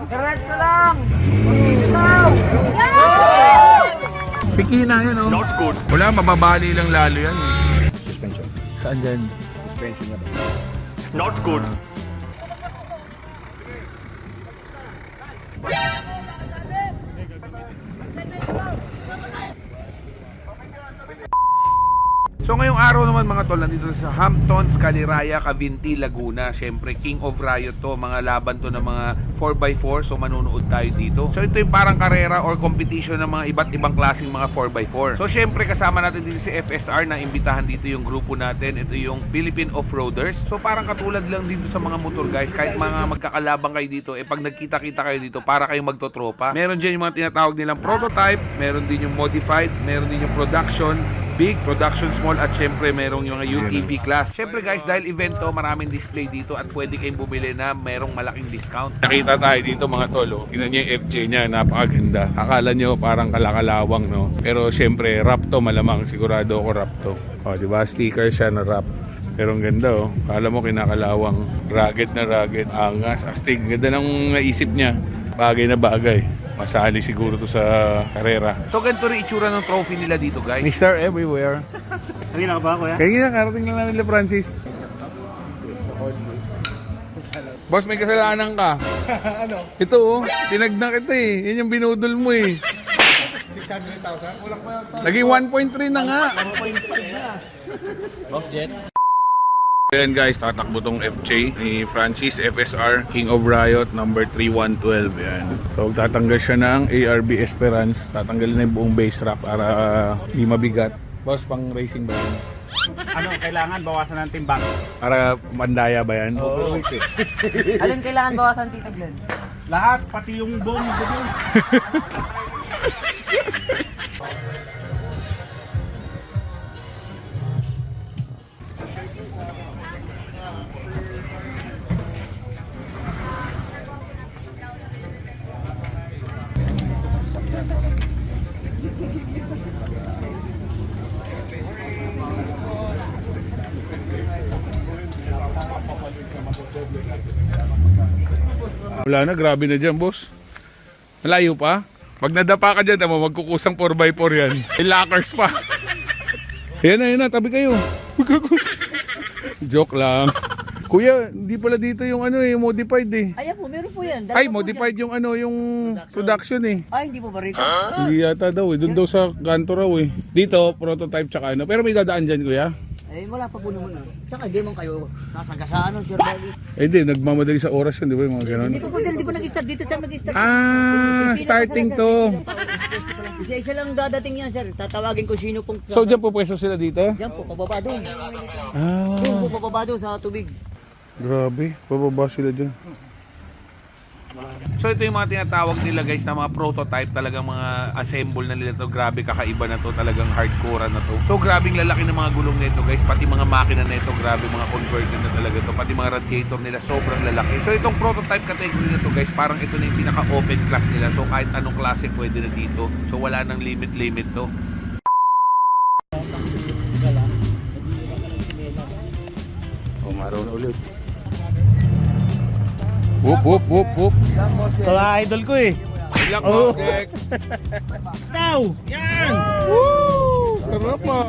Diretso lang! Piki na yan, oh. Not good. Wala, mababali lang lalo yan. Suspension. Saan dyan? Suspension na ba? Not good. So ngayong araw naman mga tol, nandito sa Hamptons, Caliraya, Cavinti, Laguna. Siyempre, King of Riot to. Mga laban to ng mga 4x4. So manunood tayo dito. So ito yung parang karera or competition ng mga iba't ibang klaseng mga 4x4. So siyempre, kasama natin dito si FSR na imbitahan dito yung grupo natin. Ito yung Philippine Off-Roaders. So parang katulad lang dito sa mga motor guys. Kahit mga magkakalabang kayo dito, pag nagkita-kita kayo dito, para kayong magtotropa. Meron dyan yung mga tinatawag nilang prototype. Meron din yung modified. Meron din yung production, big, production small, at syempre merong yung mga UTV class. Syempre guys, dahil event to, maraming display dito at pwede kayong bumili na merong malaking discount. Nakita tayo dito mga tolo. Tingnan niyo yung FJ niya, napakaganda. Akala niyo parang kalakalawang, no? Pero syempre, rap to malamang. Sigurado ako rap to. O, di ba? Sticker siya na rap. Pero ang ganda, oh. Akala mo kinakalawang. Rugged na rugged. Angas, astig. Ganda ng naisip niya. Bagay na bagay. Masali siguro to sa karera. So ganito rin itsura ng trophy nila dito guys. Mr. Everywhere. Kanina ka ba, kuya? Kaya karating lang namin nila Francis. Boss, may kasalanan ka. Ano? Ito oh, tinagna kita eh. Yan yung binudol mo eh. 600,000? Wala pa yung Naging 1.3 na nga. Boss Jet. Ayan guys, tatakbo tong FJ ni Francis FSR King of Riot number 3112. Yan. So tatanggal siya ng ARB Esperance. Tatanggalin na yung buong base rack para hindi mabigat. Boss, pang racing ba yan? Ano, kailangan bawasan ng timbang. Para mandaya ba yan? Oo. Alin kailangan bawasan, Tita Glenn? Lahat, pati yung bomb. Wala na, grabe na dyan boss. Malayo pa. Pag nadapa ka dyan, tama, magkukusang 4x4 yan. May lockers pa. Yan na, tabi kayo. Joke lang. Kuya, hindi pala dito yung ano eh, modified eh. Ayan po, meron po yan. Dalawa Ay, po modified yung ano, yung production eh. dyan. Ay, hindi po ba rito? Hindi yata daw eh, doon daw sa kanto raw eh. Dito, prototype tsaka ano. Pero may dadaan dyan kuya. Eh, wala pa po naman. Tsaka di man kayo sasagasaan, Sir Bobby. Eh di, nagmamadali sa oras yun, di ba yung mga ganun? Hindi po po, sir, hindi po nag-start. Dito, sir, nag-start. Ah, starting to. Isa lang dadating yan, sir. Tatawagin ko sino pong... So dyan po pwesto sila dito? Diyan po, pababa doon. Ah, Doon po, pababa doon sa tubig. grabe. Pababa sila dyan. So ito yung mga tinatawag nila guys na mga prototype, talagang mga assemble na nila to. Grabe, kakaiba na to, talagang hardcore na to. So grabe yung lalaki ng mga gulong nito guys, pati mga makina nito, grabe mga converted na talaga to, pati mga radiator nila sobrang lalaki. So itong prototype category na to guys, parang ito na yung pinaka open class nila. So kahit anong klase pwede na dito. So wala nang limit to. Umaraw na ulit. Whoop, whoop, whoop, whoop. Ito ang idol ko eh. Ilak mo, Dek. Ikaw! Yan! Woo! Sarap ah.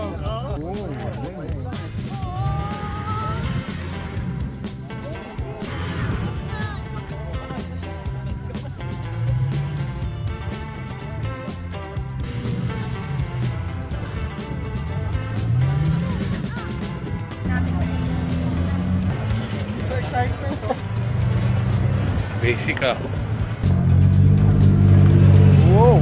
Basic ah. Wow.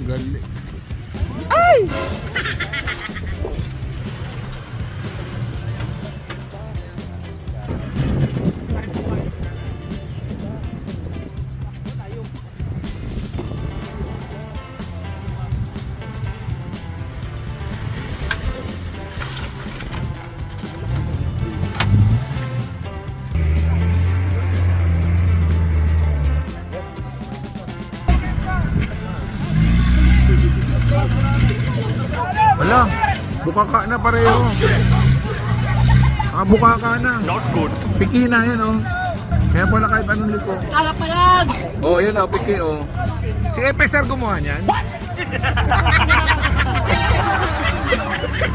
Galing. Ay! Hala, bukaka na pareho. Bukaka na. Not good. Piki na yan, oh. Kaya pala kahit anong liko. Kala pa yan! Oh, yan oh, piki, oh. Si FSR gumawa niyan.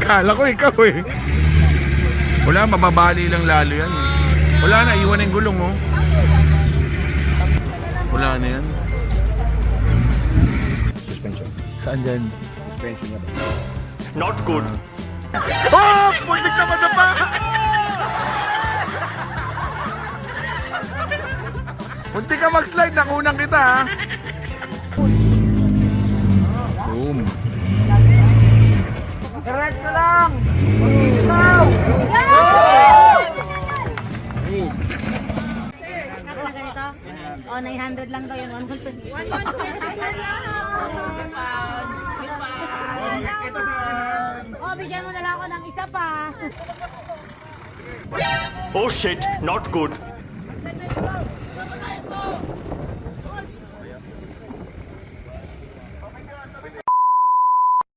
Kala ko ikaw eh. Wala, mababali lang lalo yan. Wala na, iwan na yung gulong, oh. Wala na yan. Suspension. Saan dyan? Suspension niya ba? Not good. Oh! Puntik ka madapa! Puntik ka mag-slide, nakunang kita ha. Boom. Diretso lang! Ikaw! Please. Ano na ganito? O, 900 lang daw yun. 100 O, bigyan mo na lang ako ng isa pa. Oh shit, not good.